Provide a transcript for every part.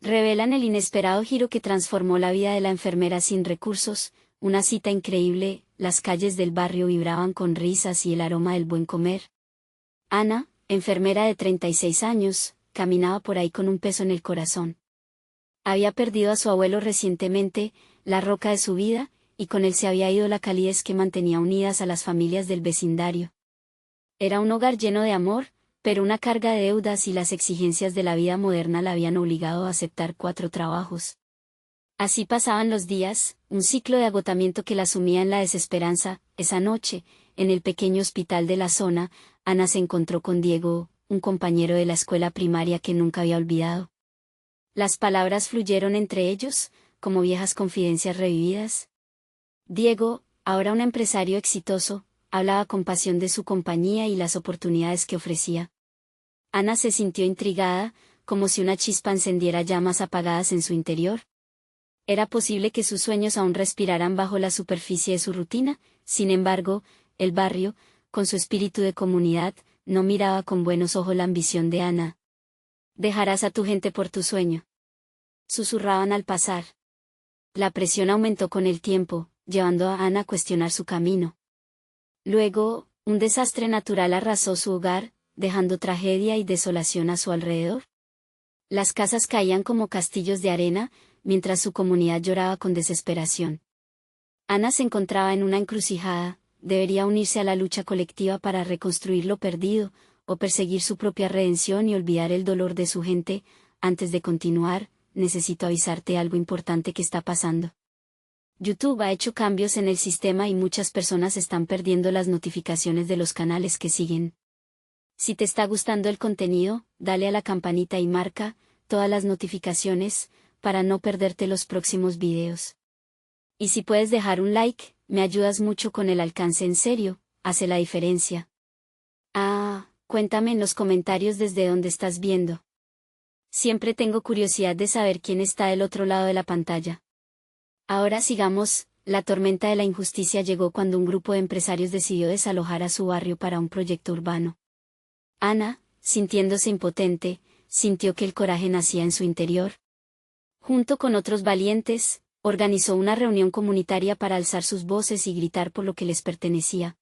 revelan el inesperado giro que transformó la vida de la enfermera sin recursos, una cita increíble. Las calles del barrio vibraban con risas y el aroma del buen comer. Ana, enfermera de 36 años, caminaba por ahí con un peso en el corazón. Había perdido a su abuelo recientemente, la roca de su vida, y con él se había ido la calidez que mantenía unidas a las familias del vecindario. Era un hogar lleno de amor, pero una carga de deudas y las exigencias de la vida moderna la habían obligado a aceptar 4 trabajos. Así pasaban los días, un ciclo de agotamiento que la sumía en la desesperanza. Esa noche, en el pequeño hospital de la zona, Ana se encontró con Diego, un compañero de la escuela primaria que nunca había olvidado. Las palabras fluyeron entre ellos, como viejas confidencias revividas. Diego, ahora un empresario exitoso, hablaba con pasión de su compañía y las oportunidades que ofrecía. Ana se sintió intrigada, como si una chispa encendiera llamas apagadas en su interior. Era posible que sus sueños aún respiraran bajo la superficie de su rutina. Sin embargo, el barrio, con su espíritu de comunidad, no miraba con buenos ojos la ambición de Ana. «Dejarás a tu gente por tu sueño», susurraban al pasar. La presión aumentó con el tiempo, llevando a Ana a cuestionar su camino. Luego, un desastre natural arrasó su hogar, dejando tragedia y desolación a su alrededor. Las casas caían como castillos de arena, mientras su comunidad lloraba con desesperación. Ana se encontraba en una encrucijada: debería unirse a la lucha colectiva para reconstruir lo perdido, o perseguir su propia redención y olvidar el dolor de su gente. Antes de continuar, necesito avisarte algo importante que está pasando. YouTube ha hecho cambios en el sistema y muchas personas están perdiendo las notificaciones de los canales que siguen. Si te está gustando el contenido, dale a la campanita y marca todas las notificaciones, para no perderte los próximos videos. Y si puedes dejar un like, me ayudas mucho con el alcance. En serio, hace la diferencia. Cuéntame en los comentarios desde dónde estás viendo. Siempre tengo curiosidad de saber quién está del otro lado de la pantalla. Ahora sigamos. La tormenta de la injusticia llegó cuando un grupo de empresarios decidió desalojar a su barrio para un proyecto urbano. Ana, sintiéndose impotente, sintió que el coraje nacía en su interior. Junto con otros valientes, organizó una reunión comunitaria para alzar sus voces y gritar por lo que les pertenecía.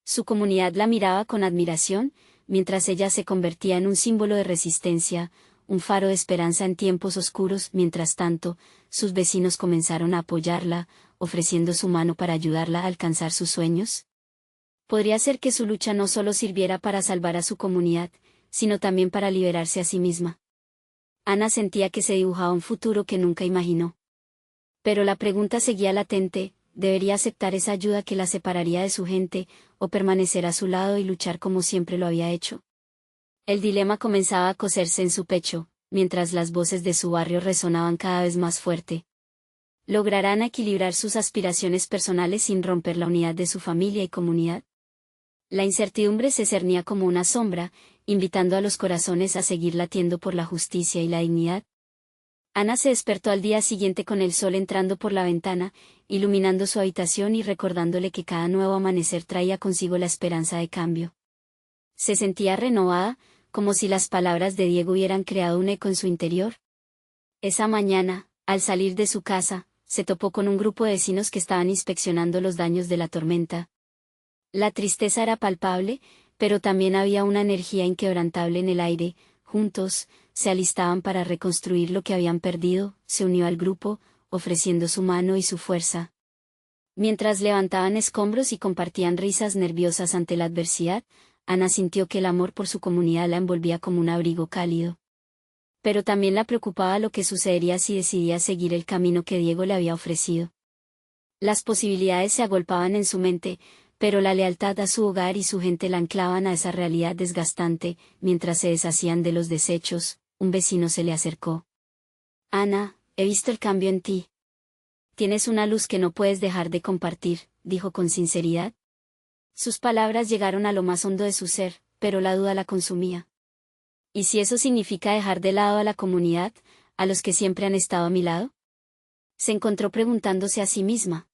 Su comunidad la miraba con admiración, mientras ella se convertía en un símbolo de resistencia, un faro de esperanza en tiempos oscuros. Mientras tanto, sus vecinos comenzaron a apoyarla, ofreciendo su mano para ayudarla a alcanzar sus sueños. Podría ser que su lucha no solo sirviera para salvar a su comunidad, sino también para liberarse a sí misma. Ana sentía que se dibujaba un futuro que nunca imaginó. Pero la pregunta seguía latente: ¿debería aceptar esa ayuda que la separaría de su gente, o permanecer a su lado y luchar como siempre lo había hecho? El dilema comenzaba a coserse en su pecho, mientras las voces de su barrio resonaban cada vez más fuerte. ¿Lograrán equilibrar sus aspiraciones personales sin romper la unidad de su familia y comunidad? La incertidumbre se cernía como una sombra, invitando a los corazones a seguir latiendo por la justicia y la dignidad. Ana se despertó al día siguiente con el sol entrando por la ventana, iluminando su habitación y recordándole que cada nuevo amanecer traía consigo la esperanza de cambio. Se sentía renovada, como si las palabras de Diego hubieran creado un eco en su interior. Esa mañana, al salir de su casa, se topó con un grupo de vecinos que estaban inspeccionando los daños de la tormenta. La tristeza era palpable, pero también había una energía inquebrantable en el aire. Juntos, se alistaban para reconstruir lo que habían perdido. Se unió al grupo, ofreciendo su mano y su fuerza. Mientras levantaban escombros y compartían risas nerviosas ante la adversidad, Ana sintió que el amor por su comunidad la envolvía como un abrigo cálido. Pero también la preocupaba lo que sucedería si decidía seguir el camino que Diego le había ofrecido. Las posibilidades se agolpaban en su mente, pero la lealtad a su hogar y su gente la anclaban a esa realidad desgastante. Mientras se deshacían de los desechos, un vecino se le acercó. «Ana, he visto el cambio en ti. Tienes una luz que no puedes dejar de compartir», dijo con sinceridad. Sus palabras llegaron a lo más hondo de su ser, pero la duda la consumía. ¿Y si eso significa dejar de lado a la comunidad, a los que siempre han estado a mi lado? Se encontró preguntándose a sí misma.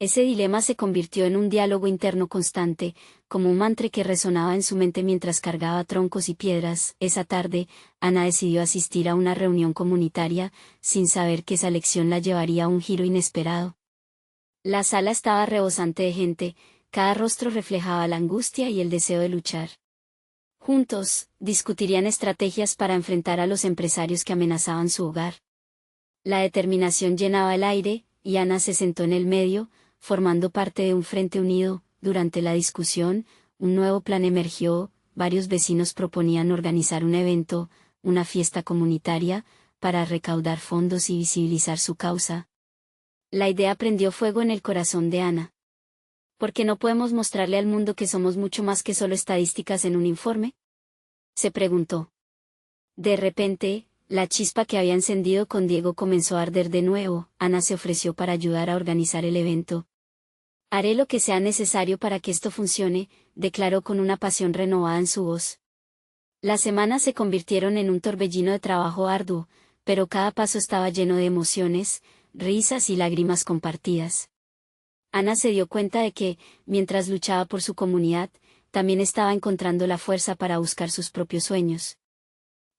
Ese dilema se convirtió en un diálogo interno constante, como un mantra que resonaba en su mente mientras cargaba troncos y piedras. Esa tarde, Ana decidió asistir a una reunión comunitaria, sin saber que esa lección la llevaría a un giro inesperado. La sala estaba rebosante de gente, cada rostro reflejaba la angustia y el deseo de luchar. Juntos, discutirían estrategias para enfrentar a los empresarios que amenazaban su hogar. La determinación llenaba el aire, y Ana se sentó en el medio, formando parte de un frente unido. Durante la discusión, un nuevo plan emergió. Varios vecinos proponían organizar un evento, una fiesta comunitaria, para recaudar fondos y visibilizar su causa. La idea prendió fuego en el corazón de Ana. ¿Por qué no podemos mostrarle al mundo que somos mucho más que solo estadísticas en un informe?, se preguntó. De repente, la chispa que había encendido con Diego comenzó a arder de nuevo. Ana se ofreció para ayudar a organizar el evento. Haré lo que sea necesario para que esto funcione, declaró con una pasión renovada en su voz. Las semanas se convirtieron en un torbellino de trabajo arduo, pero cada paso estaba lleno de emociones, risas y lágrimas compartidas. Ana se dio cuenta de que, mientras luchaba por su comunidad, también estaba encontrando la fuerza para buscar sus propios sueños.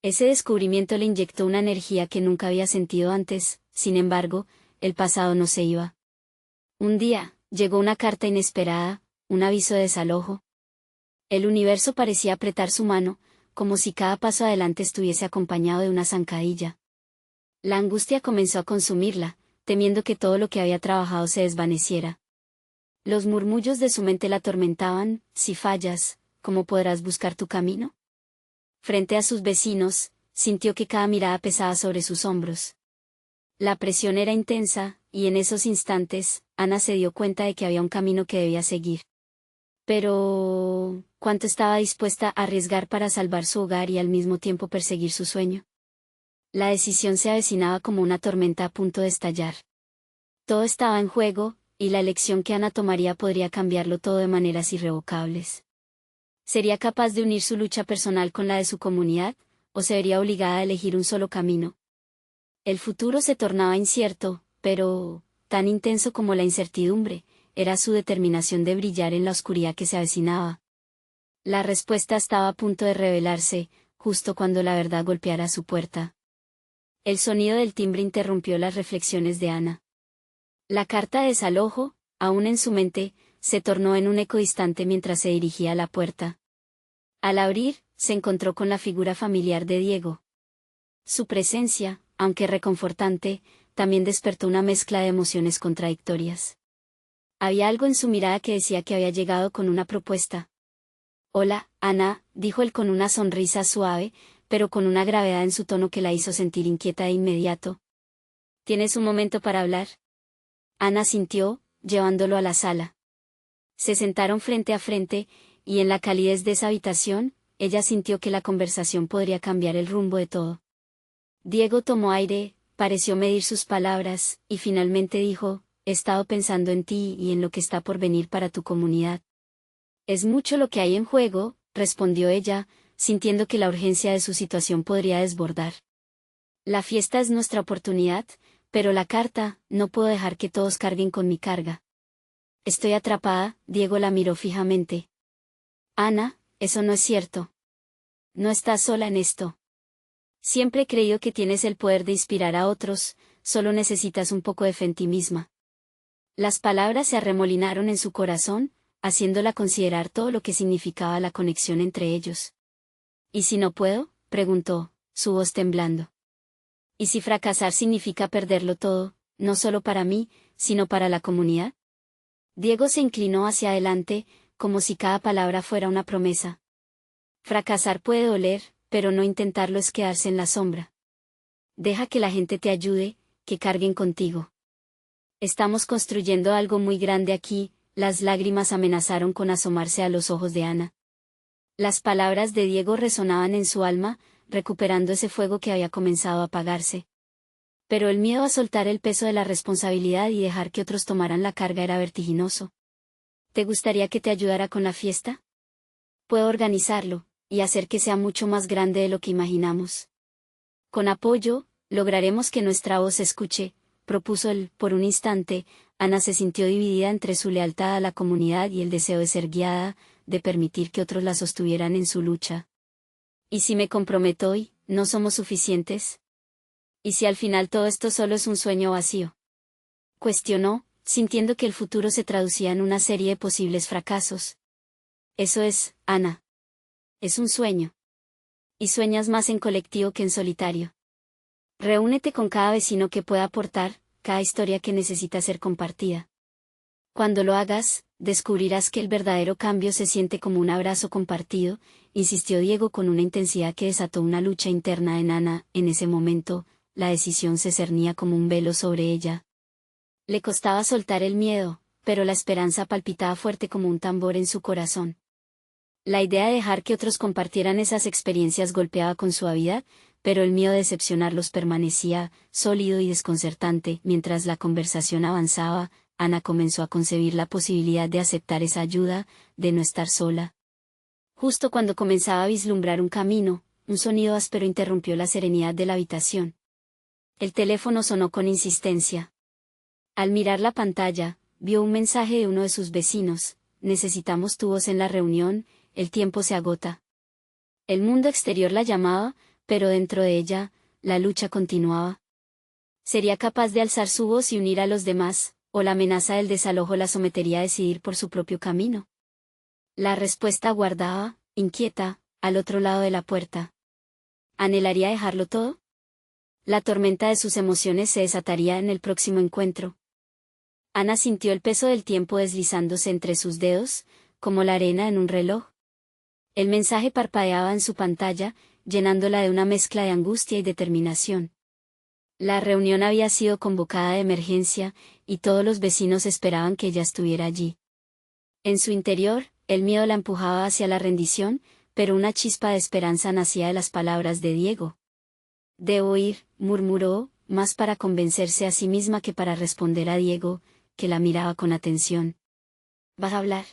Ese descubrimiento le inyectó una energía que nunca había sentido antes. Sin embargo, el pasado no se iba. Un día, llegó una carta inesperada, un aviso de desalojo. El universo parecía apretar su mano, como si cada paso adelante estuviese acompañado de una zancadilla. La angustia comenzó a consumirla, temiendo que todo lo que había trabajado se desvaneciera. Los murmullos de su mente la atormentaban. Si fallas, ¿cómo podrás buscar tu camino? Frente a sus vecinos, sintió que cada mirada pesaba sobre sus hombros. La presión era intensa, y en esos instantes, Ana se dio cuenta de que había un camino que debía seguir. Pero, ¿cuánto estaba dispuesta a arriesgar para salvar su hogar y al mismo tiempo perseguir su sueño? La decisión se avecinaba como una tormenta a punto de estallar. Todo estaba en juego, y la elección que Ana tomaría podría cambiarlo todo de maneras irrevocables. ¿Sería capaz de unir su lucha personal con la de su comunidad, o se vería obligada a elegir un solo camino? El futuro se tornaba incierto, pero, tan intenso como la incertidumbre, era su determinación de brillar en la oscuridad que se avecinaba. La respuesta estaba a punto de revelarse, justo cuando la verdad golpeara su puerta. El sonido del timbre interrumpió las reflexiones de Ana. La carta de desalojo, aún en su mente, se tornó en un eco distante mientras se dirigía a la puerta. Al abrir, se encontró con la figura familiar de Diego. Su presencia, aunque reconfortante, también despertó una mezcla de emociones contradictorias. Había algo en su mirada que decía que había llegado con una propuesta. «Hola, Ana», dijo él con una sonrisa suave, pero con una gravedad en su tono que la hizo sentir inquieta de inmediato. «¿Tienes un momento para hablar?». Ana sintió, llevándolo a la sala. Se sentaron frente a frente, y en la calidez de esa habitación, ella sintió que la conversación podría cambiar el rumbo de todo. Diego tomó aire, pareció medir sus palabras, y finalmente dijo: «He estado pensando en ti y en lo que está por venir para tu comunidad». «Es mucho lo que hay en juego», respondió ella, sintiendo que la urgencia de su situación podría desbordar. «La fiesta es nuestra oportunidad, pero la carta, no puedo dejar que todos carguen con mi carga». «Estoy atrapada», Diego la miró fijamente. «Ana, eso no es cierto. No estás sola en esto. Siempre he creído que tienes el poder de inspirar a otros, solo necesitas un poco de fe en ti misma». Las palabras se arremolinaron en su corazón, haciéndola considerar todo lo que significaba la conexión entre ellos. «¿Y si no puedo?», preguntó, su voz temblando. «¿Y si fracasar significa perderlo todo, no solo para mí, sino para la comunidad?». Diego se inclinó hacia adelante, como si cada palabra fuera una promesa. «Fracasar puede doler, pero no intentarlo es quedarse en la sombra. Deja que la gente te ayude, que carguen contigo. Estamos construyendo algo muy grande aquí». Las lágrimas amenazaron con asomarse a los ojos de Ana. Las palabras de Diego resonaban en su alma, recuperando ese fuego que había comenzado a apagarse. Pero el miedo a soltar el peso de la responsabilidad y dejar que otros tomaran la carga era vertiginoso. «¿Te gustaría que te ayudara con la fiesta? Puedo organizarlo, y hacer que sea mucho más grande de lo que imaginamos. Con apoyo, lograremos que nuestra voz se escuche», propuso él. Por un instante, Ana se sintió dividida entre su lealtad a la comunidad y el deseo de ser guiada, de permitir que otros la sostuvieran en su lucha. ¿Y si me comprometo hoy, no somos suficientes? ¿Y si al final todo esto solo es un sueño vacío? Cuestionó, sintiendo que el futuro se traducía en una serie de posibles fracasos. Eso es, Ana. Es un sueño. Y sueñas más en colectivo que en solitario. Reúnete con cada vecino que pueda aportar, cada historia que necesita ser compartida. Cuando lo hagas, descubrirás que el verdadero cambio se siente como un abrazo compartido, insistió Diego con una intensidad que desató una lucha interna en Ana. En ese momento, la decisión se cernía como un velo sobre ella. Le costaba soltar el miedo, pero la esperanza palpitaba fuerte como un tambor en su corazón. La idea de dejar que otros compartieran esas experiencias golpeaba con suavidad, pero el miedo de decepcionarlos permanecía, sólido y desconcertante. Mientras la conversación avanzaba, Ana comenzó a concebir la posibilidad de aceptar esa ayuda, de no estar sola. Justo cuando comenzaba a vislumbrar un camino, un sonido áspero interrumpió la serenidad de la habitación. El teléfono sonó con insistencia. Al mirar la pantalla, vio un mensaje de uno de sus vecinos: necesitamos tu voz en la reunión, el tiempo se agota. El mundo exterior la llamaba, pero dentro de ella, la lucha continuaba. ¿Sería capaz de alzar su voz y unir a los demás, o la amenaza del desalojo la sometería a decidir por su propio camino? La respuesta aguardaba, inquieta, al otro lado de la puerta. ¿Anhelaría dejarlo todo? La tormenta de sus emociones se desataría en el próximo encuentro. Ana sintió el peso del tiempo deslizándose entre sus dedos, como la arena en un reloj. El mensaje parpadeaba en su pantalla, llenándola de una mezcla de angustia y determinación. La reunión había sido convocada de emergencia, y todos los vecinos esperaban que ella estuviera allí. En su interior, el miedo la empujaba hacia la rendición, pero una chispa de esperanza nacía de las palabras de Diego. «Debo ir», murmuró, más para convencerse a sí misma que para responder a Diego, que la miraba con atención. «¿Vas a hablar?»,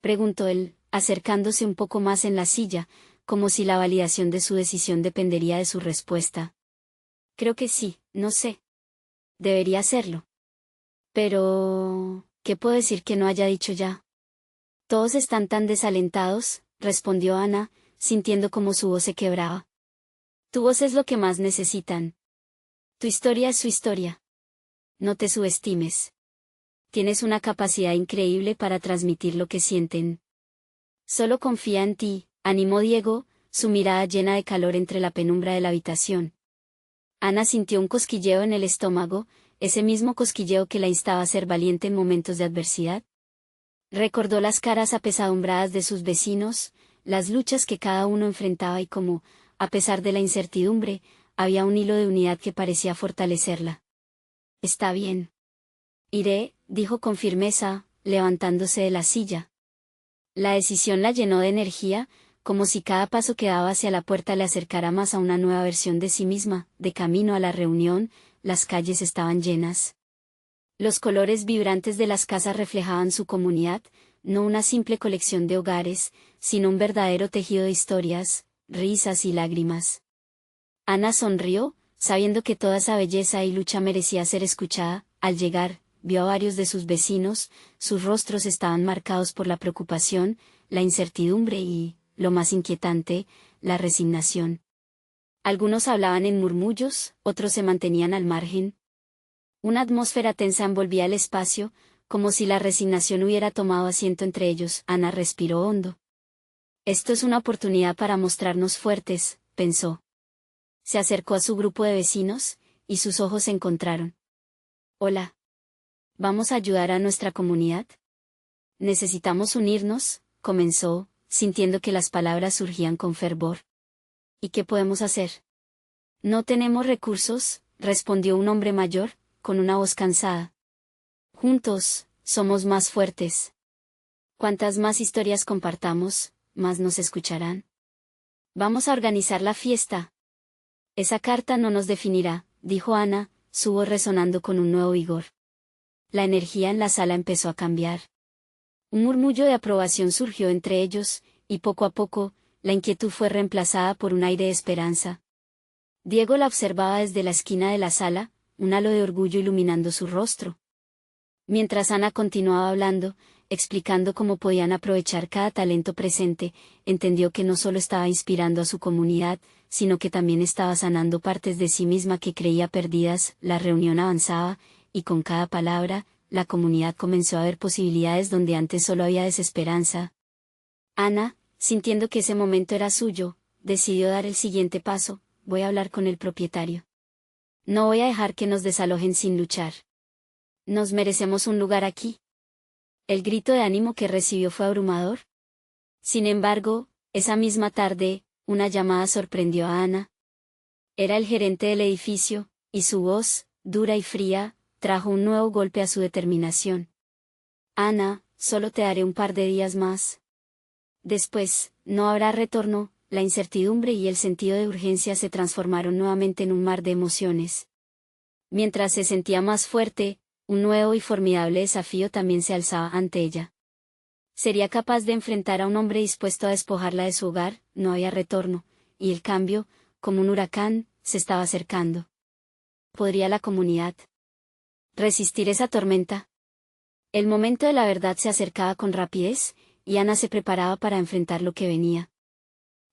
preguntó él, acercándose un poco más en la silla, como si la validación de su decisión dependería de su respuesta. «Creo que sí, no sé. Debería hacerlo. Pero, ¿qué puedo decir que no haya dicho ya?». «Todos están tan desalentados», respondió Ana, sintiendo como su voz se quebraba. «Tu voz es lo que más necesitan. Tu historia es su historia. No te subestimes. Tienes una capacidad increíble para transmitir lo que sienten. Solo confía en ti», animó Diego, su mirada llena de calor entre la penumbra de la habitación. Ana sintió un cosquilleo en el estómago, ese mismo cosquilleo que la instaba a ser valiente en momentos de adversidad. Recordó las caras apesadumbradas de sus vecinos, las luchas que cada uno enfrentaba y cómo, a pesar de la incertidumbre, había un hilo de unidad que parecía fortalecerla. «Está bien. Iré», dijo con firmeza, levantándose de la silla. La decisión la llenó de energía, como si cada paso que daba hacia la puerta le acercara más a una nueva versión de sí misma. De camino a la reunión, las calles estaban llenas. Los colores vibrantes de las casas reflejaban su comunidad, no una simple colección de hogares, sino un verdadero tejido de historias, risas y lágrimas. Ana sonrió, sabiendo que toda esa belleza y lucha merecía ser escuchada. Al llegar, vio a varios de sus vecinos, sus rostros estaban marcados por la preocupación, la incertidumbre y, lo más inquietante, la resignación. Algunos hablaban en murmullos, otros se mantenían al margen. Una atmósfera tensa envolvía el espacio, como si la resignación hubiera tomado asiento entre ellos. Ana respiró hondo. «Esto es una oportunidad para mostrarnos fuertes», pensó. Se acercó a su grupo de vecinos, y sus ojos se encontraron. «Hola. ¿Vamos a ayudar a nuestra comunidad? Necesitamos unirnos», comenzó, sintiendo que las palabras surgían con fervor. «¿Y qué podemos hacer?». «No tenemos recursos», respondió un hombre mayor, con una voz cansada. «Juntos, somos más fuertes. Cuantas más historias compartamos, más nos escucharán. Vamos a organizar la fiesta». «Esa carta no nos definirá», dijo Ana, su voz resonando con un nuevo vigor. La energía en la sala empezó a cambiar. Un murmullo de aprobación surgió entre ellos, y poco a poco, la inquietud fue reemplazada por un aire de esperanza. Diego la observaba desde la esquina de la sala, un halo de orgullo iluminando su rostro. Mientras Ana continuaba hablando, explicando cómo podían aprovechar cada talento presente, entendió que no solo estaba inspirando a su comunidad, sino que también estaba sanando partes de sí misma que creía perdidas. La reunión avanzaba, y con cada palabra, la comunidad comenzó a ver posibilidades donde antes solo había desesperanza. Ana, sintiendo que ese momento era suyo, decidió dar el siguiente paso: voy a hablar con el propietario. No voy a dejar que nos desalojen sin luchar. Nos merecemos un lugar aquí. El grito de ánimo que recibió fue abrumador. Sin embargo, esa misma tarde, una llamada sorprendió a Ana. Era el gerente del edificio, y su voz, dura y fría, trajo un nuevo golpe a su determinación. Ana, solo te daré un par de días más. Después, no habrá retorno. La incertidumbre y el sentido de urgencia se transformaron nuevamente en un mar de emociones. Mientras se sentía más fuerte, un nuevo y formidable desafío también se alzaba ante ella. Sería capaz de enfrentar a un hombre dispuesto a despojarla de su hogar. No había retorno, y el cambio, como un huracán, se estaba acercando. ¿Podría la comunidad resistir esa tormenta? El momento de la verdad se acercaba con rapidez, y Ana se preparaba para enfrentar lo que venía.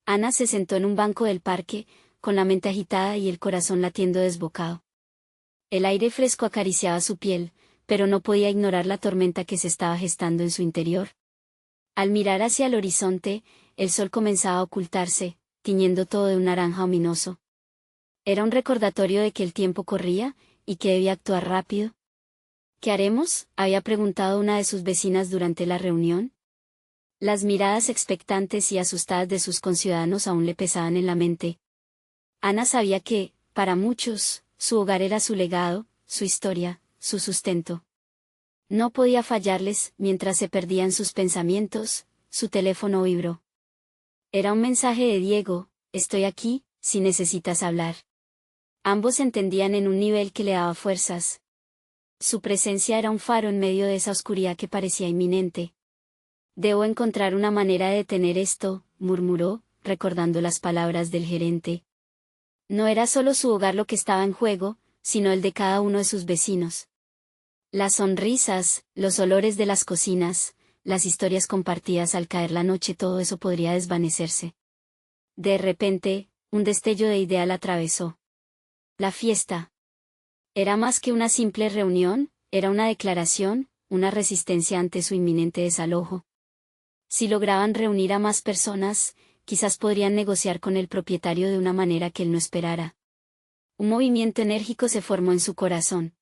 Ana se sentó en un banco del parque, con la mente agitada y el corazón latiendo desbocado. El aire fresco acariciaba su piel, pero no podía ignorar la tormenta que se estaba gestando en su interior. Al mirar hacia el horizonte, el sol comenzaba a ocultarse, tiñendo todo de un naranja ominoso. Era un recordatorio de que el tiempo corría, y que debía actuar rápido. ¿Qué haremos?, había preguntado una de sus vecinas durante la reunión. Las miradas expectantes y asustadas de sus conciudadanos aún le pesaban en la mente. Ana sabía que, para muchos, su hogar era su legado, su historia, su sustento. No podía fallarles. Mientras se perdía en sus pensamientos, su teléfono vibró. Era un mensaje de Diego: estoy aquí, si necesitas hablar. Ambos se entendían en un nivel que le daba fuerzas. Su presencia era un faro en medio de esa oscuridad que parecía inminente. Debo encontrar una manera de detener esto, murmuró, recordando las palabras del gerente. No era solo su hogar lo que estaba en juego, sino el de cada uno de sus vecinos. Las sonrisas, los olores de las cocinas, las historias compartidas al caer la noche, todo eso podría desvanecerse. De repente, un destello de idea la atravesó. La fiesta. Era más que una simple reunión, era una declaración, una resistencia ante su inminente desalojo. Si lograban reunir a más personas, quizás podrían negociar con el propietario de una manera que él no esperara. Un movimiento enérgico se formó en su corazón.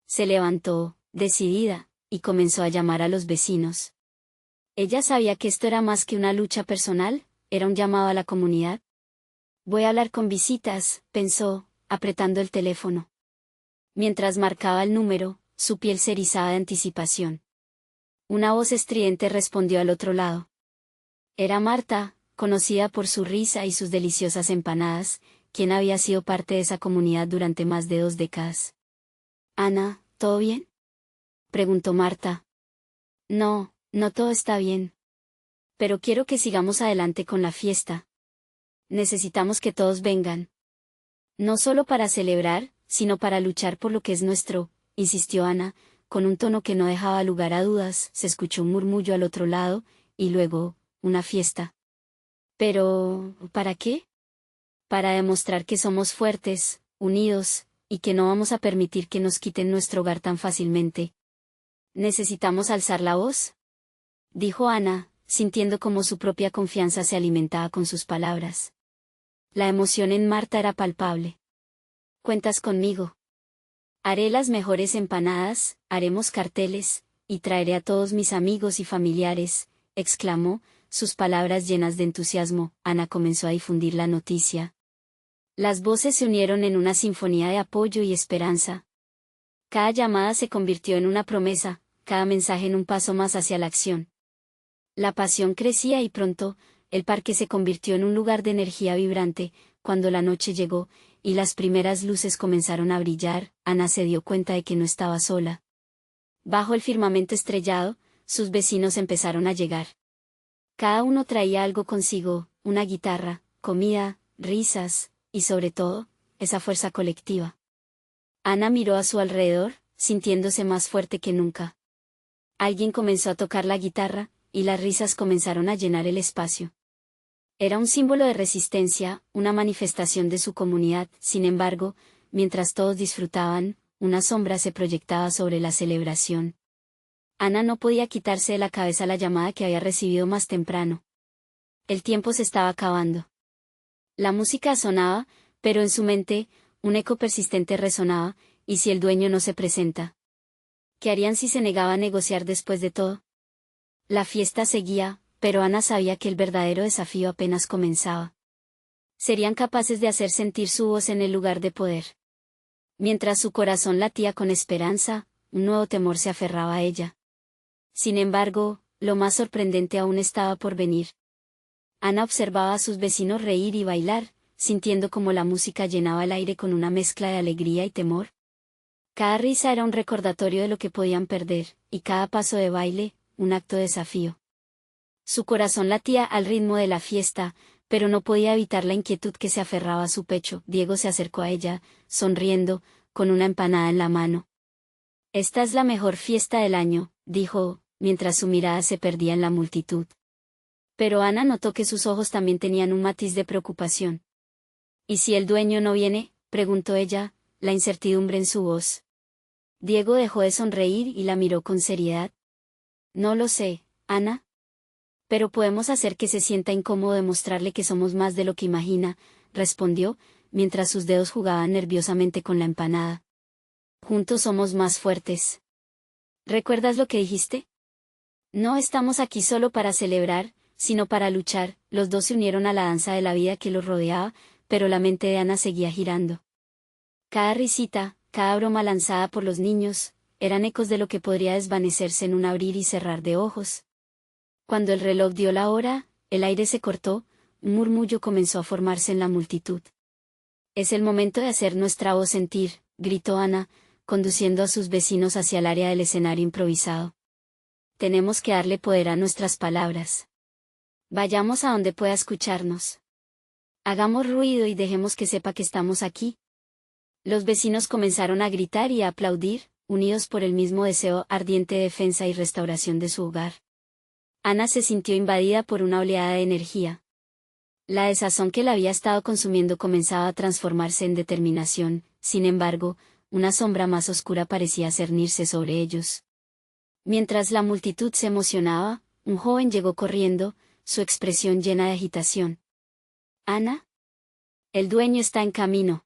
Se levantó, decidida, y comenzó a llamar a los vecinos. Ella sabía que esto era más que una lucha personal, era un llamado a la comunidad. Voy a hablar con visitas, pensó, apretando el teléfono. Mientras marcaba el número, su piel se erizaba de anticipación. Una voz estridente respondió al otro lado. Era Marta, conocida por su risa y sus deliciosas empanadas, quien había sido parte de esa comunidad durante más de 2 décadas. Ana, ¿todo bien?, preguntó Marta. No, no todo está bien. Pero quiero que sigamos adelante con la fiesta. Necesitamos que todos vengan. No solo para celebrar, sino para luchar por lo que es nuestro, insistió Ana, con un tono que no dejaba lugar a dudas. Se escuchó un murmullo al otro lado, y luego, una fiesta. Pero, ¿para qué? Para demostrar que somos fuertes, unidos, y que no vamos a permitir que nos quiten nuestro hogar tan fácilmente. ¿Necesitamos alzar la voz?, dijo Ana, sintiendo cómo su propia confianza se alimentaba con sus palabras. La emoción en Marta era palpable. ¿Cuentas conmigo? Haré las mejores empanadas, haremos carteles, y traeré a todos mis amigos y familiares, exclamó, sus palabras llenas de entusiasmo. Ana comenzó a difundir la noticia. Las voces se unieron en una sinfonía de apoyo y esperanza. Cada llamada se convirtió en una promesa, cada mensaje en un paso más hacia la acción. La pasión crecía y pronto, el parque se convirtió en un lugar de energía vibrante. Cuando la noche llegó, y las primeras luces comenzaron a brillar, Ana se dio cuenta de que no estaba sola. Bajo el firmamento estrellado, sus vecinos empezaron a llegar. Cada uno traía algo consigo: una guitarra, comida, risas, y sobre todo, esa fuerza colectiva. Ana miró a su alrededor, sintiéndose más fuerte que nunca. Alguien comenzó a tocar la guitarra, y las risas comenzaron a llenar el espacio. Era un símbolo de resistencia, una manifestación de su comunidad. Sin embargo, mientras todos disfrutaban, una sombra se proyectaba sobre la celebración. Ana no podía quitarse de la cabeza la llamada que había recibido más temprano. El tiempo se estaba acabando. La música sonaba, pero en su mente, un eco persistente resonaba: ¿y si el dueño no se presenta? ¿Qué harían si se negaba a negociar después de todo? La fiesta seguía, pero Ana sabía que el verdadero desafío apenas comenzaba. Serían capaces de hacer sentir su voz en el lugar de poder. Mientras su corazón latía con esperanza, un nuevo temor se aferraba a ella. Sin embargo, lo más sorprendente aún estaba por venir. Ana observaba a sus vecinos reír y bailar, sintiendo como la música llenaba el aire con una mezcla de alegría y temor. Cada risa era un recordatorio de lo que podían perder, y cada paso de baile, un acto de desafío. Su corazón latía al ritmo de la fiesta, pero no podía evitar la inquietud que se aferraba a su pecho. Diego se acercó a ella, sonriendo, con una empanada en la mano. «Esta es la mejor fiesta del año», dijo, mientras su mirada se perdía en la multitud. Pero Ana notó que sus ojos también tenían un matiz de preocupación. «¿Y si el dueño no viene?», preguntó ella, la incertidumbre en su voz. Diego dejó de sonreír y la miró con seriedad. «No lo sé, Ana. Pero podemos hacer que se sienta incómodo, demostrarle que somos más de lo que imagina», respondió, mientras sus dedos jugaban nerviosamente con la empanada. «Juntos somos más fuertes. ¿Recuerdas lo que dijiste? No estamos aquí solo para celebrar, sino para luchar». Los dos se unieron a la danza de la vida que los rodeaba, pero la mente de Ana seguía girando. Cada risita, cada broma lanzada por los niños, eran ecos de lo que podría desvanecerse en un abrir y cerrar de ojos. Cuando el reloj dio la hora, el aire se cortó, un murmullo comenzó a formarse en la multitud. «Es el momento de hacer nuestra voz sentir», gritó Ana, conduciendo a sus vecinos hacia el área del escenario improvisado. «Tenemos que darle poder a nuestras palabras. Vayamos a donde pueda escucharnos. Hagamos ruido y dejemos que sepa que estamos aquí». Los vecinos comenzaron a gritar y a aplaudir, unidos por el mismo deseo ardiente de defensa y restauración de su hogar. Ana se sintió invadida por una oleada de energía. La desazón que la había estado consumiendo comenzaba a transformarse en determinación. Sin embargo, una sombra más oscura parecía cernirse sobre ellos. Mientras la multitud se emocionaba, un joven llegó corriendo, su expresión llena de agitación. «Ana, el dueño está en camino».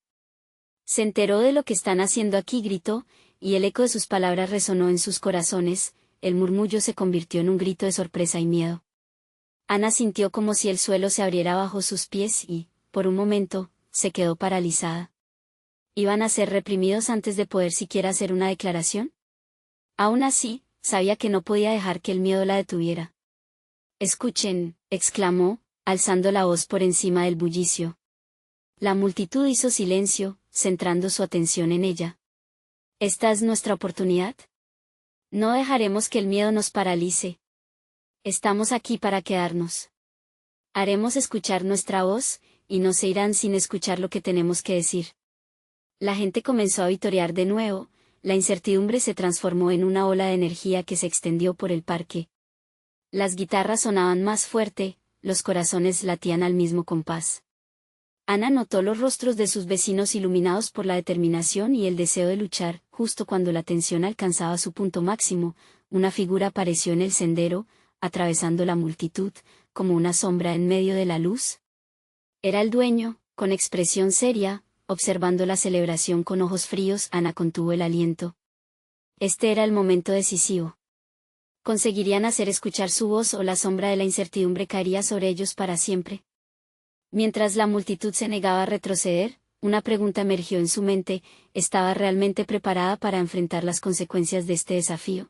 Se enteró de lo que están haciendo aquí, gritó, y el eco de sus palabras resonó en sus corazones. El murmullo se convirtió en un grito de sorpresa y miedo. Ana sintió como si el suelo se abriera bajo sus pies y, por un momento, se quedó paralizada. ¿Iban a ser reprimidos antes de poder siquiera hacer una declaración? Aún así, sabía que no podía dejar que el miedo la detuviera. «Escuchen», exclamó, alzando la voz por encima del bullicio. La multitud hizo silencio, centrando su atención en ella. «¿Esta es nuestra oportunidad? No dejaremos que el miedo nos paralice. Estamos aquí para quedarnos. Haremos escuchar nuestra voz, y no se irán sin escuchar lo que tenemos que decir». La gente comenzó a vitorear de nuevo, la incertidumbre se transformó en una ola de energía que se extendió por el parque. Las guitarras sonaban más fuerte, los corazones latían al mismo compás. Ana notó los rostros de sus vecinos iluminados por la determinación y el deseo de luchar. Justo cuando la tensión alcanzaba su punto máximo, una figura apareció en el sendero, atravesando la multitud, como una sombra en medio de la luz. Era el dueño, con expresión seria, observando la celebración con ojos fríos. Ana contuvo el aliento. Este era el momento decisivo. ¿Conseguirían hacer escuchar su voz o la sombra de la incertidumbre caería sobre ellos para siempre? Mientras la multitud se negaba a retroceder, una pregunta emergió en su mente: ¿estaba realmente preparada para enfrentar las consecuencias de este desafío?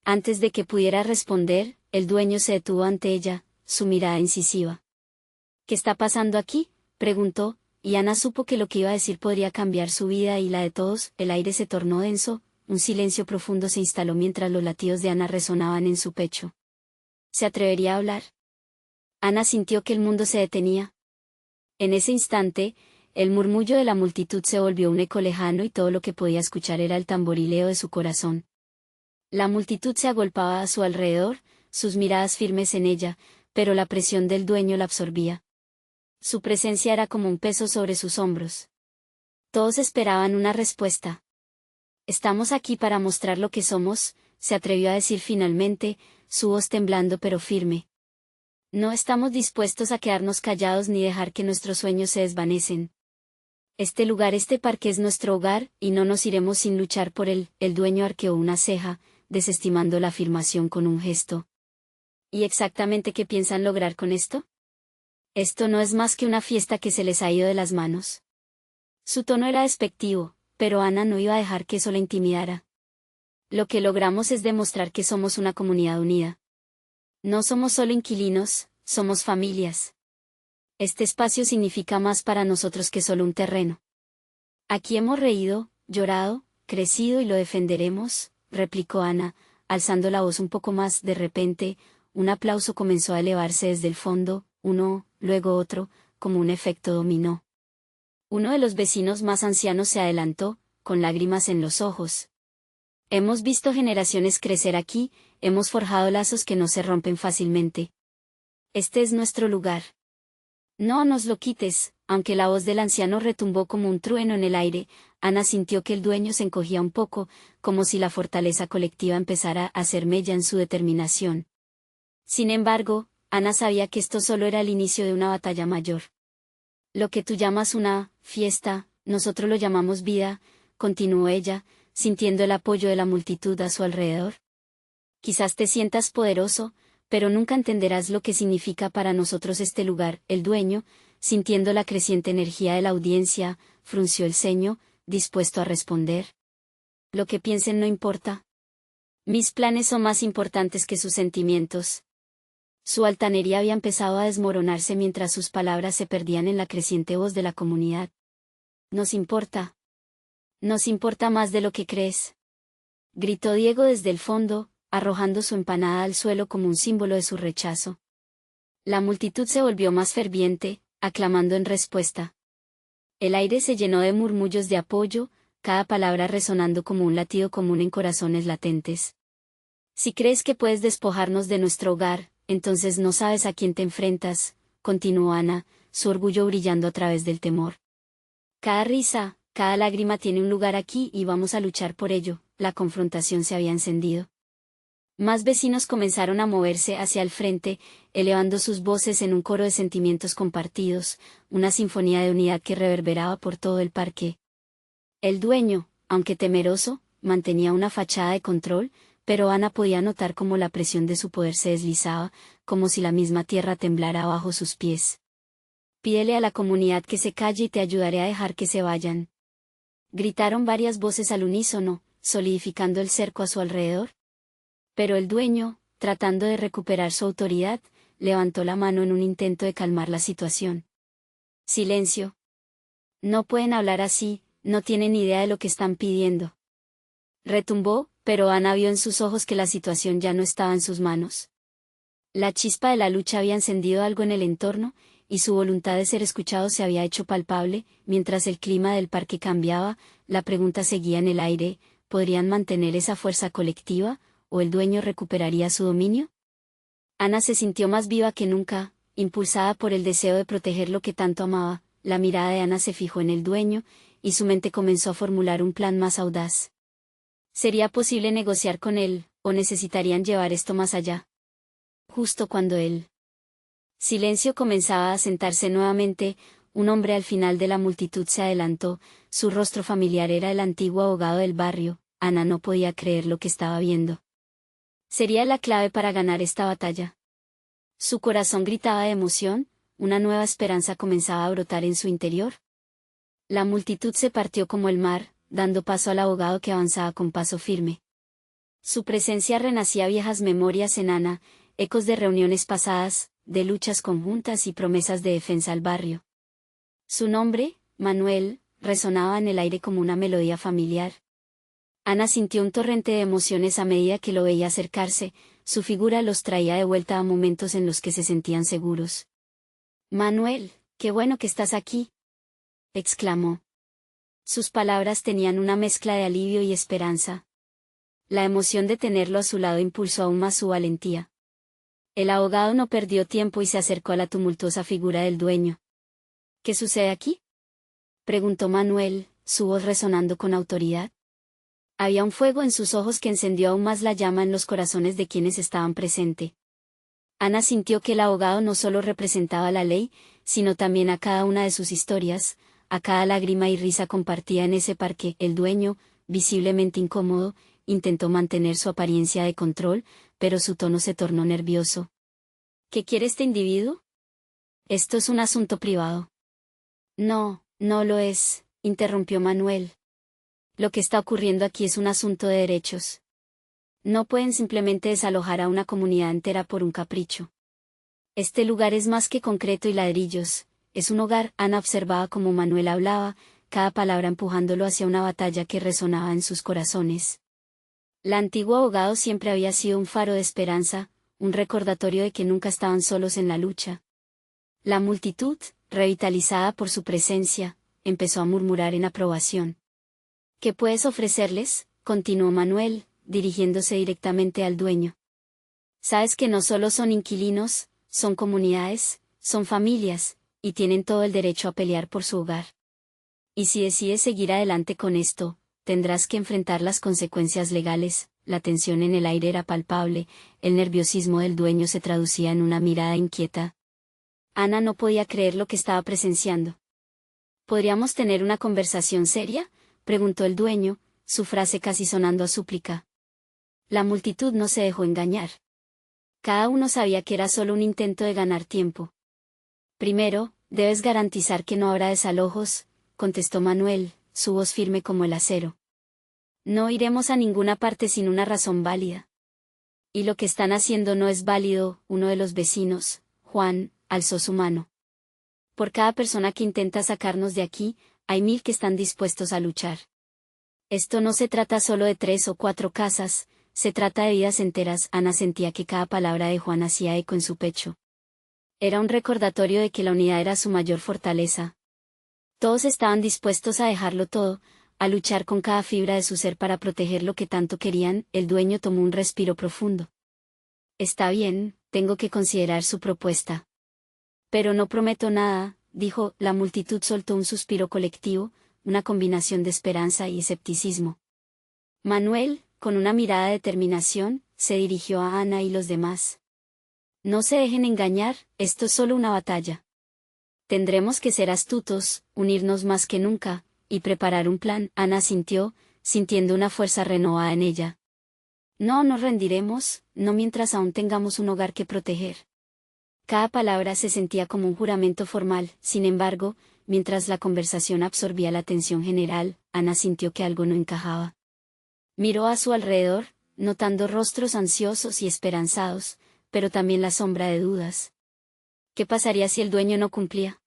Antes de que pudiera responder, el dueño se detuvo ante ella, su mirada incisiva. «¿Qué está pasando aquí?», preguntó, y Ana supo que lo que iba a decir podría cambiar su vida y la de todos. El aire se tornó denso, un silencio profundo se instaló mientras los latidos de Ana resonaban en su pecho. ¿Se atrevería a hablar? Ana sintió que el mundo se detenía. En ese instante, el murmullo de la multitud se volvió un eco lejano y todo lo que podía escuchar era el tamborileo de su corazón. La multitud se agolpaba a su alrededor, sus miradas firmes en ella, pero la presión del dueño la absorbía. Su presencia era como un peso sobre sus hombros. Todos esperaban una respuesta. «Estamos aquí para mostrar lo que somos», se atrevió a decir finalmente, su voz temblando pero firme. «No estamos dispuestos a quedarnos callados ni dejar que nuestros sueños se desvanecen. Este lugar, este parque es nuestro hogar, y no nos iremos sin luchar por él». El dueño arqueó una ceja, desestimando la afirmación con un gesto. «¿Y exactamente qué piensan lograr con esto? Esto no es más que una fiesta que se les ha ido de las manos». Su tono era despectivo, pero Ana no iba a dejar que eso la intimidara. «Lo que logramos es demostrar que somos una comunidad unida. No somos solo inquilinos, somos familias. Este espacio significa más para nosotros que solo un terreno. Aquí hemos reído, llorado, crecido y lo defenderemos», replicó Ana, alzando la voz un poco más. De repente, un aplauso comenzó a elevarse desde el fondo, uno, luego otro, como un efecto dominó. Uno de los vecinos más ancianos se adelantó, con lágrimas en los ojos. «Hemos visto generaciones crecer aquí, hemos forjado lazos que no se rompen fácilmente. Este es nuestro lugar. No nos lo quites». Aunque la voz del anciano retumbó como un trueno en el aire, Ana sintió que el dueño se encogía un poco, como si la fortaleza colectiva empezara a hacer mella en su determinación. Sin embargo, Ana sabía que esto solo era el inicio de una batalla mayor. «Lo que tú llamas una fiesta, nosotros lo llamamos vida», continuó ella, sintiendo el apoyo de la multitud a su alrededor. «Quizás te sientas poderoso, pero nunca entenderás lo que significa para nosotros este lugar». El dueño, sintiendo la creciente energía de la audiencia, frunció el ceño, dispuesto a responder. «Lo que piensen no importa. Mis planes son más importantes que sus sentimientos». Su altanería había empezado a desmoronarse mientras sus palabras se perdían en la creciente voz de la comunidad. «Nos importa. Nos importa más de lo que crees», gritó Diego desde el fondo, arrojando su empanada al suelo como un símbolo de su rechazo. La multitud se volvió más ferviente, aclamando en respuesta. El aire se llenó de murmullos de apoyo, cada palabra resonando como un latido común en corazones latentes. «Si crees que puedes despojarnos de nuestro hogar, entonces no sabes a quién te enfrentas», continuó Ana, su orgullo brillando a través del temor. «Cada risa, cada lágrima tiene un lugar aquí y vamos a luchar por ello». La confrontación se había encendido. Más vecinos comenzaron a moverse hacia el frente, elevando sus voces en un coro de sentimientos compartidos, una sinfonía de unidad que reverberaba por todo el parque. El dueño, aunque temeroso, mantenía una fachada de control, pero Ana podía notar cómo la presión de su poder se deslizaba, como si la misma tierra temblara bajo sus pies. «Pídele a la comunidad que se calle y te ayudaré a dejar que se vayan», gritaron varias voces al unísono, solidificando el cerco a su alrededor. Pero el dueño, tratando de recuperar su autoridad, levantó la mano en un intento de calmar la situación. «Silencio. No pueden hablar así, no tienen idea de lo que están pidiendo». Retumbó, pero Ana vio en sus ojos que la situación ya no estaba en sus manos. La chispa de la lucha había encendido algo en el entorno, y su voluntad de ser escuchado se había hecho palpable. Mientras el clima del parque cambiaba, la pregunta seguía en el aire: ¿podrían mantener esa fuerza colectiva, o el dueño recuperaría su dominio? Ana se sintió más viva que nunca, impulsada por el deseo de proteger lo que tanto amaba. La mirada de Ana se fijó en el dueño, y su mente comenzó a formular un plan más audaz. ¿Sería posible negociar con él, o necesitarían llevar esto más allá? Justo cuando el silencio comenzaba a sentarse nuevamente, un hombre al final de la multitud se adelantó. Su rostro familiar era el antiguo abogado del barrio. Ana no podía creer lo que estaba viendo. Sería la clave para ganar esta batalla. Su corazón gritaba de emoción, una nueva esperanza comenzaba a brotar en su interior. La multitud se partió como el mar, dando paso al abogado que avanzaba con paso firme. Su presencia renacía viejas memorias en Ana, ecos de reuniones pasadas, de luchas conjuntas y promesas de defensa al barrio. Su nombre, Manuel, resonaba en el aire como una melodía familiar. Ana sintió un torrente de emociones a medida que lo veía acercarse, su figura los traía de vuelta a momentos en los que se sentían seguros. «Manuel, qué bueno que estás aquí». exclamó. Sus palabras tenían una mezcla de alivio y esperanza. La emoción de tenerlo a su lado impulsó aún más su valentía. El abogado no perdió tiempo y se acercó a la tumultuosa figura del dueño. ¿Qué sucede aquí?, preguntó Manuel, su voz resonando con autoridad. Había un fuego en sus ojos que encendió aún más la llama en los corazones de quienes estaban presentes. Ana sintió que el abogado no solo representaba la ley, sino también a cada una de sus historias, a cada lágrima y risa compartida en ese parque. El dueño, visiblemente incómodo, intentó mantener su apariencia de control, pero su tono se tornó nervioso. ¿Qué quiere este individuo? Esto es un asunto privado. No, no lo es, interrumpió Manuel. Lo que está ocurriendo aquí es un asunto de derechos. No pueden simplemente desalojar a una comunidad entera por un capricho. Este lugar es más que concreto y ladrillos, es un hogar. Ana observaba cómo Manuel hablaba, cada palabra empujándolo hacia una batalla que resonaba en sus corazones. El antiguo abogado siempre había sido un faro de esperanza, un recordatorio de que nunca estaban solos en la lucha. La multitud, revitalizada por su presencia, empezó a murmurar en aprobación. ¿Qué puedes ofrecerles?, continuó Manuel, dirigiéndose directamente al dueño. Sabes que no solo son inquilinos, son comunidades, son familias, y tienen todo el derecho a pelear por su hogar. Y si decides seguir adelante con esto, tendrás que enfrentar las consecuencias legales. La tensión en el aire era palpable, el nerviosismo del dueño se traducía en una mirada inquieta. Ana no podía creer lo que estaba presenciando. ¿Podríamos tener una conversación seria?, preguntó el dueño, su frase casi sonando a súplica. La multitud no se dejó engañar. Cada uno sabía que era solo un intento de ganar tiempo. Primero, debes garantizar que no habrá desalojos, contestó Manuel, su voz firme como el acero. No iremos a ninguna parte sin una razón válida. Y lo que están haciendo no es válido. Uno de los vecinos, Juan, alzó su mano. Por cada persona que intenta sacarnos de aquí, hay 1000 que están dispuestos a luchar. Esto no se trata solo de 3 o 4 casas, se trata de vidas enteras. Ana sentía que cada palabra de Juan hacía eco en su pecho. Era un recordatorio de que la unidad era su mayor fortaleza. Todos estaban dispuestos a dejarlo todo, a luchar con cada fibra de su ser para proteger lo que tanto querían. El dueño tomó un respiro profundo. Está bien, tengo que considerar su propuesta. Pero no prometo nada, dijo. La multitud soltó un suspiro colectivo, una combinación de esperanza y escepticismo. Manuel, con una mirada de determinación, se dirigió a Ana y los demás. No se dejen engañar, esto es solo una batalla. Tendremos que ser astutos, unirnos más que nunca, y preparar un plan. Ana asintió, sintiendo una fuerza renovada en ella. No nos rendiremos, no mientras aún tengamos un hogar que proteger. Cada palabra se sentía como un juramento formal. Sin embargo, mientras la conversación absorbía la atención general, Ana sintió que algo no encajaba. Miró a su alrededor, notando rostros ansiosos y esperanzados, pero también la sombra de dudas. ¿Qué pasaría si el dueño no cumplía?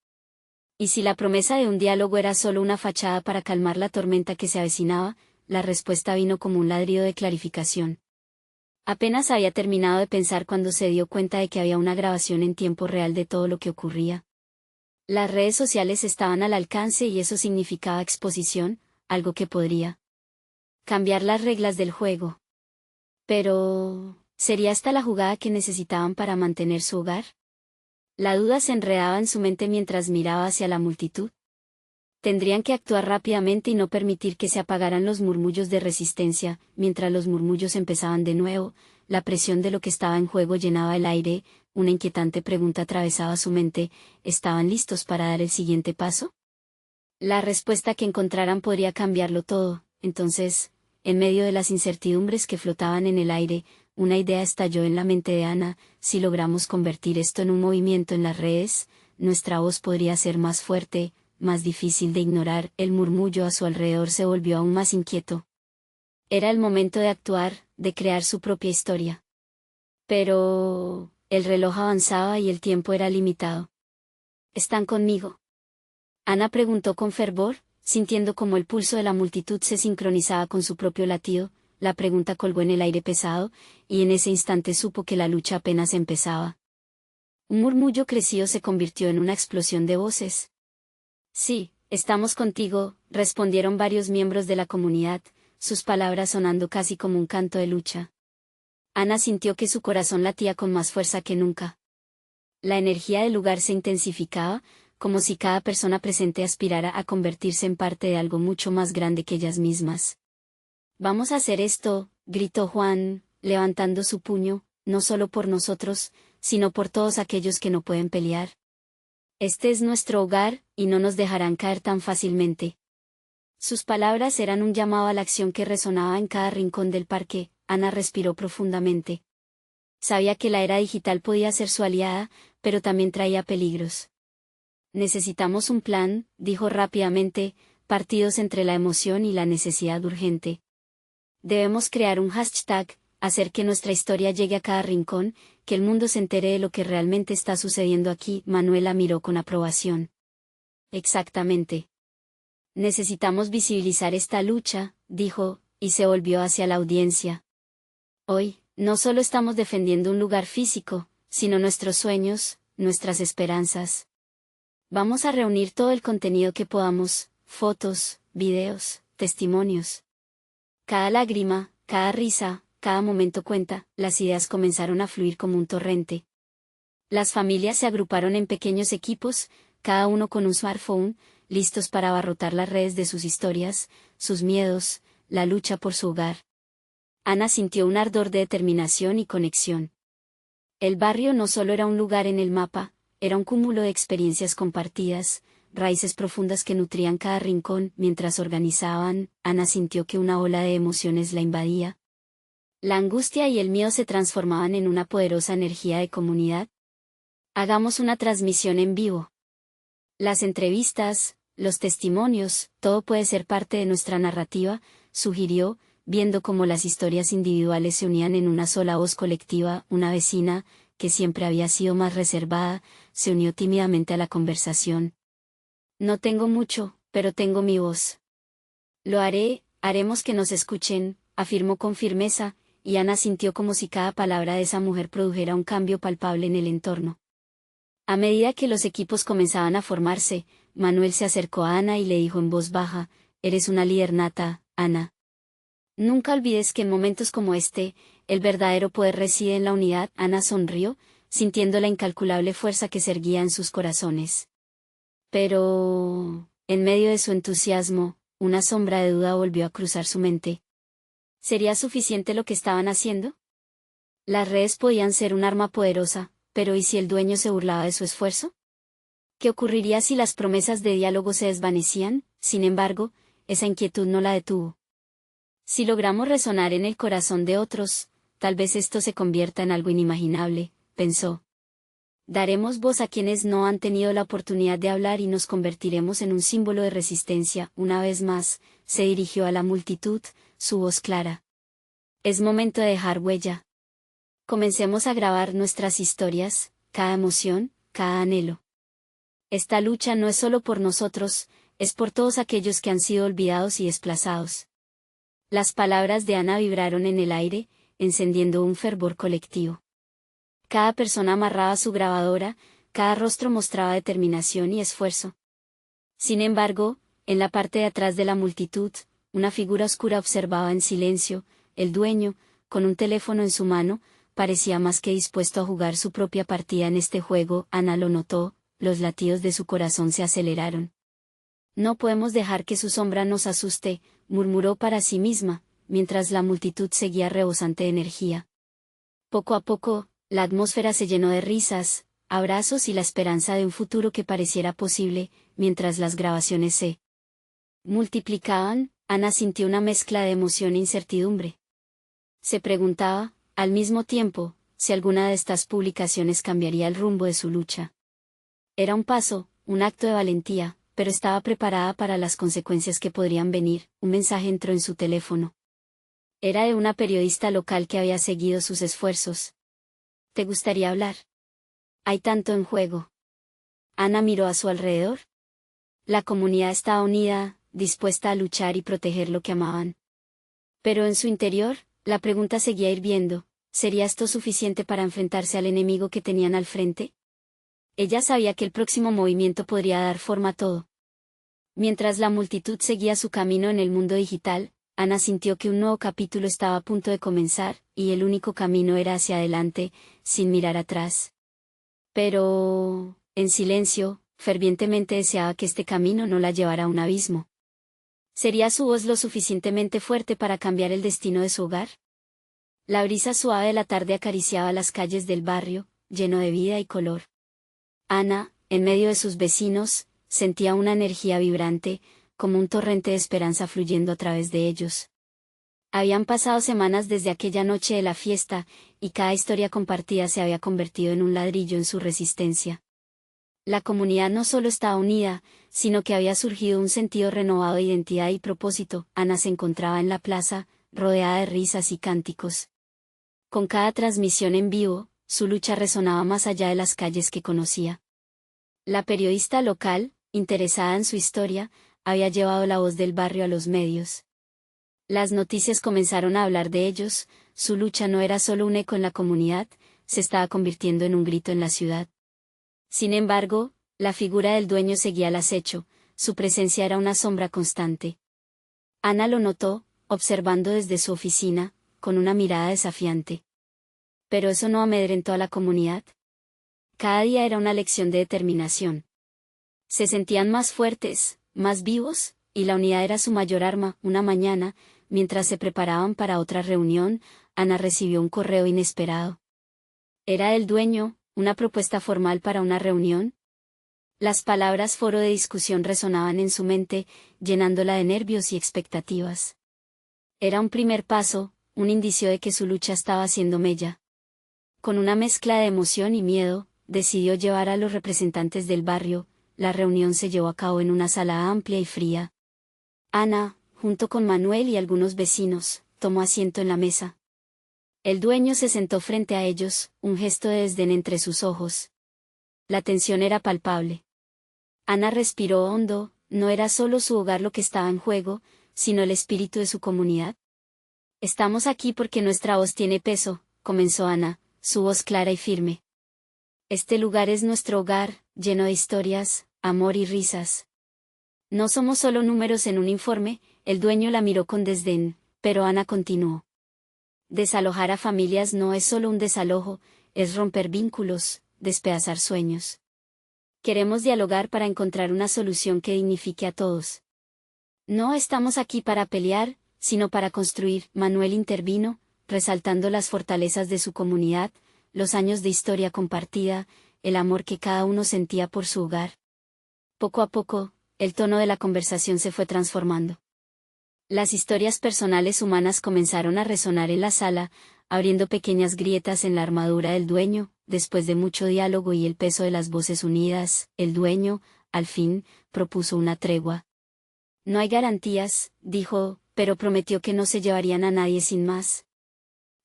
¿Y si la promesa de un diálogo era solo una fachada para calmar la tormenta que se avecinaba? La respuesta vino como un ladrido de clarificación. Apenas había terminado de pensar cuando se dio cuenta de que había una grabación en tiempo real de todo lo que ocurría. Las redes sociales estaban al alcance y eso significaba exposición, algo que podría cambiar las reglas del juego. Pero, ¿sería esta la jugada que necesitaban para mantener su hogar? La duda se enredaba en su mente mientras miraba hacia la multitud. Tendrían que actuar rápidamente y no permitir que se apagaran los murmullos de resistencia. Mientras los murmullos empezaban de nuevo, la presión de lo que estaba en juego llenaba el aire. Una inquietante pregunta atravesaba su mente: ¿estaban listos para dar el siguiente paso? La respuesta que encontraran podría cambiarlo todo. Entonces, en medio de las incertidumbres que flotaban en el aire, una idea estalló en la mente de Ana: si logramos convertir esto en un movimiento en las redes, nuestra voz podría ser más fuerte, más difícil de ignorar. El murmullo a su alrededor se volvió aún más inquieto. Era el momento de actuar, de crear su propia historia. Pero, el reloj avanzaba y el tiempo era limitado. ¿Están conmigo?, Ana preguntó con fervor, sintiendo como el pulso de la multitud se sincronizaba con su propio latido. La pregunta colgó en el aire pesado, y en ese instante supo que la lucha apenas empezaba. Un murmullo crecido se convirtió en una explosión de voces. Sí, Estamos contigo, respondieron varios miembros de la comunidad, sus palabras sonando casi como un canto de lucha. Ana sintió que su corazón latía con más fuerza que nunca. La energía del lugar se intensificaba, como si cada persona presente aspirara a convertirse en parte de algo mucho más grande que ellas mismas. Vamos a hacer esto, gritó Juan, levantando su puño, no solo por nosotros, sino por todos aquellos que no pueden pelear. Este es nuestro hogar, y no nos dejarán caer tan fácilmente. Sus palabras eran un llamado a la acción que resonaba en cada rincón del parque. Ana respiró profundamente. Sabía que la era digital podía ser su aliada, pero también traía peligros. Necesitamos un plan, dijo rápidamente, partidos entre la emoción y la necesidad urgente. Debemos crear un hashtag, hacer que nuestra historia llegue a cada rincón, que el mundo se entere de lo que realmente está sucediendo aquí. Manuela miró con aprobación. Exactamente. Necesitamos visibilizar esta lucha, dijo, y se volvió hacia la audiencia. Hoy, no solo estamos defendiendo un lugar físico, sino nuestros sueños, nuestras esperanzas. Vamos a reunir todo el contenido que podamos, fotos, videos, testimonios. Cada lágrima, cada risa, cada momento cuenta. Las ideas comenzaron a fluir como un torrente. Las familias se agruparon en pequeños equipos, cada uno con un smartphone, listos para abarrotar las redes de sus historias, sus miedos, la lucha por su hogar. Ana sintió un ardor de determinación y conexión. El barrio no solo era un lugar en el mapa, era un cúmulo de experiencias compartidas, raíces profundas que nutrían cada rincón. Mientras organizaban, Ana sintió que una ola de emociones la invadía. La angustia y el miedo se transformaban en una poderosa energía de comunidad. Hagamos una transmisión en vivo. Las entrevistas, los testimonios, todo puede ser parte de nuestra narrativa, sugirió, viendo cómo las historias individuales se unían en una sola voz colectiva. Una vecina, que siempre había sido más reservada, se unió tímidamente a la conversación. No tengo mucho, pero tengo mi voz. Lo haremos que nos escuchen, afirmó con firmeza, y Ana sintió como si cada palabra de esa mujer produjera un cambio palpable en el entorno. A medida que los equipos comenzaban a formarse, Manuel se acercó a Ana y le dijo en voz baja, «Eres una líder nata, Ana. Nunca olvides que en momentos como este, el verdadero poder reside en la unidad». Ana sonrió, sintiendo la incalculable fuerza que se erguía en sus corazones. Pero, en medio de su entusiasmo, una sombra de duda volvió a cruzar su mente. ¿Sería suficiente lo que estaban haciendo? Las redes podían ser un arma poderosa, pero ¿y si el dueño se burlaba de su esfuerzo? ¿Qué ocurriría si las promesas de diálogo se desvanecían? Sin embargo, esa inquietud no la detuvo. Si logramos resonar en el corazón de otros, tal vez esto se convierta en algo inimaginable, pensó. Daremos voz a quienes no han tenido la oportunidad de hablar y nos convertiremos en un símbolo de resistencia. Una vez más, se dirigió a la multitud, su voz clara. Es momento de dejar huella. Comencemos a grabar nuestras historias, cada emoción, cada anhelo. Esta lucha no es solo por nosotros, es por todos aquellos que han sido olvidados y desplazados. Las palabras de Ana vibraron en el aire, encendiendo un fervor colectivo. Cada persona amarraba su grabadora, cada rostro mostraba determinación y esfuerzo. Sin embargo, en la parte de atrás de la multitud, una figura oscura observaba en silencio. El dueño, con un teléfono en su mano, parecía más que dispuesto a jugar su propia partida en este juego. Ana lo notó, los latidos de su corazón se aceleraron. No podemos dejar que su sombra nos asuste, murmuró para sí misma, mientras la multitud seguía rebosante de energía. Poco a poco, la atmósfera se llenó de risas, abrazos y la esperanza de un futuro que pareciera posible. Mientras las grabaciones se multiplicaban, Ana sintió una mezcla de emoción e incertidumbre. Se preguntaba, al mismo tiempo, si alguna de estas publicaciones cambiaría el rumbo de su lucha. Era un paso, un acto de valentía, pero estaba preparada para las consecuencias que podrían venir. Un mensaje entró en su teléfono. Era de una periodista local que había seguido sus esfuerzos. ¿Te gustaría hablar? Hay tanto en juego. Ana miró a su alrededor. La comunidad estaba unida, dispuesta a luchar y proteger lo que amaban. Pero en su interior, la pregunta seguía hirviendo, ¿sería esto suficiente para enfrentarse al enemigo que tenían al frente? Ella sabía que el próximo movimiento podría dar forma a todo. Mientras la multitud seguía su camino en el mundo digital, Ana sintió que un nuevo capítulo estaba a punto de comenzar, y el único camino era hacia adelante, sin mirar atrás. Pero, en silencio, fervientemente deseaba que este camino no la llevara a un abismo. ¿Sería su voz lo suficientemente fuerte para cambiar el destino de su hogar? La brisa suave de la tarde acariciaba las calles del barrio, lleno de vida y color. Ana, en medio de sus vecinos, sentía una energía vibrante, como un torrente de esperanza fluyendo a través de ellos. Habían pasado semanas desde aquella noche de la fiesta, y cada historia compartida se había convertido en un ladrillo en su resistencia. La comunidad no solo estaba unida, sino que había surgido un sentido renovado de identidad y propósito. Ana se encontraba en la plaza, rodeada de risas y cánticos. Con cada transmisión en vivo, su lucha resonaba más allá de las calles que conocía. La periodista local, interesada en su historia, había llevado la voz del barrio a los medios. Las noticias comenzaron a hablar de ellos, su lucha no era solo un eco en la comunidad, se estaba convirtiendo en un grito en la ciudad. Sin embargo, la figura del dueño seguía al acecho, su presencia era una sombra constante. Ana lo notó, observando desde su oficina, con una mirada desafiante. Pero eso no amedrentó a la comunidad. Cada día era una lección de determinación. Se sentían más fuertes, más vivos, y la unidad era su mayor arma. Una mañana, mientras se preparaban para otra reunión, Ana recibió un correo inesperado. Era el dueño, una propuesta formal para una reunión. Las palabras foro de discusión resonaban en su mente, llenándola de nervios y expectativas. Era un primer paso, un indicio de que su lucha estaba haciendo mella. Con una mezcla de emoción y miedo, decidió llevar a los representantes del barrio. La reunión se llevó a cabo en una sala amplia y fría. Ana, junto con Manuel y algunos vecinos, tomó asiento en la mesa. El dueño se sentó frente a ellos, un gesto de desdén entre sus ojos. La tensión era palpable. Ana respiró hondo, no era solo su hogar lo que estaba en juego, sino el espíritu de su comunidad. Estamos aquí porque nuestra voz tiene peso, comenzó Ana, su voz clara y firme. Este lugar es nuestro hogar, lleno de historias, amor y risas. No somos solo números en un informe. El dueño la miró con desdén, pero Ana continuó. Desalojar a familias no es solo un desalojo, es romper vínculos, despedazar sueños. Queremos dialogar para encontrar una solución que dignifique a todos. No estamos aquí para pelear, sino para construir. Manuel intervino, resaltando las fortalezas de su comunidad, los años de historia compartida, el amor que cada uno sentía por su hogar. Poco a poco, el tono de la conversación se fue transformando. Las historias personales humanas comenzaron a resonar en la sala, abriendo pequeñas grietas en la armadura del dueño. Después de mucho diálogo y el peso de las voces unidas, el dueño, al fin, propuso una tregua. No hay garantías, dijo, pero prometió que no se llevarían a nadie sin más.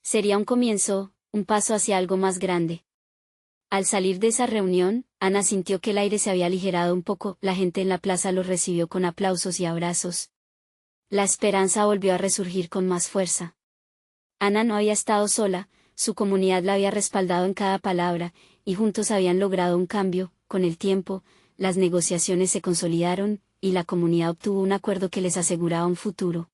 Sería un comienzo, un paso hacia algo más grande. Al salir de esa reunión, Ana sintió que el aire se había aligerado un poco. La gente en la plaza los recibió con aplausos y abrazos. La esperanza volvió a resurgir con más fuerza. Ana no había estado sola, su comunidad la había respaldado en cada palabra, y juntos habían logrado un cambio. Con el tiempo, las negociaciones se consolidaron, y la comunidad obtuvo un acuerdo que les aseguraba un futuro.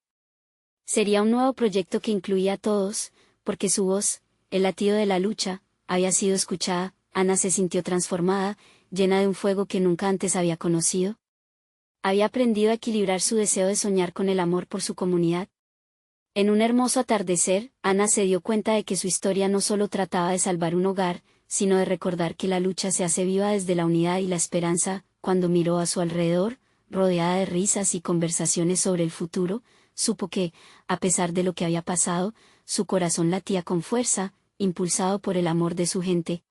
Sería un nuevo proyecto que incluía a todos, porque su voz, el latido de la lucha, había sido escuchada. Ana se sintió transformada, llena de un fuego que nunca antes había conocido. Había aprendido a equilibrar su deseo de soñar con el amor por su comunidad. En un hermoso atardecer, Ana se dio cuenta de que su historia no solo trataba de salvar un hogar, sino de recordar que la lucha se hace viva desde la unidad y la esperanza. Cuando miró a su alrededor, rodeada de risas y conversaciones sobre el futuro, supo que, a pesar de lo que había pasado, su corazón latía con fuerza, impulsado por el amor de su gente.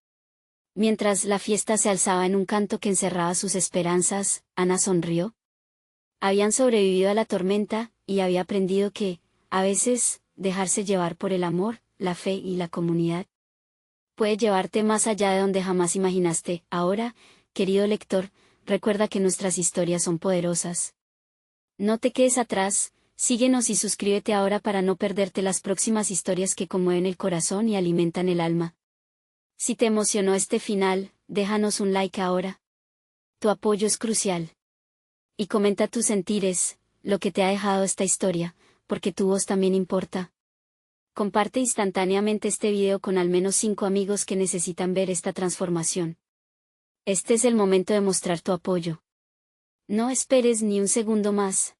Mientras la fiesta se alzaba en un canto que encerraba sus esperanzas, Ana sonrió. Habían sobrevivido a la tormenta, y había aprendido que, a veces, dejarse llevar por el amor, la fe y la comunidad puede llevarte más allá de donde jamás imaginaste. Ahora, querido lector, recuerda que nuestras historias son poderosas. No te quedes atrás, síguenos y suscríbete ahora para no perderte las próximas historias que conmueven el corazón y alimentan el alma. Si te emocionó este final, déjanos un like ahora. Tu apoyo es crucial. Y comenta tus sentires, lo que te ha dejado esta historia, porque tu voz también importa. Comparte instantáneamente este video con al menos 5 amigos que necesitan ver esta transformación. Este es el momento de mostrar tu apoyo. No esperes ni un segundo más.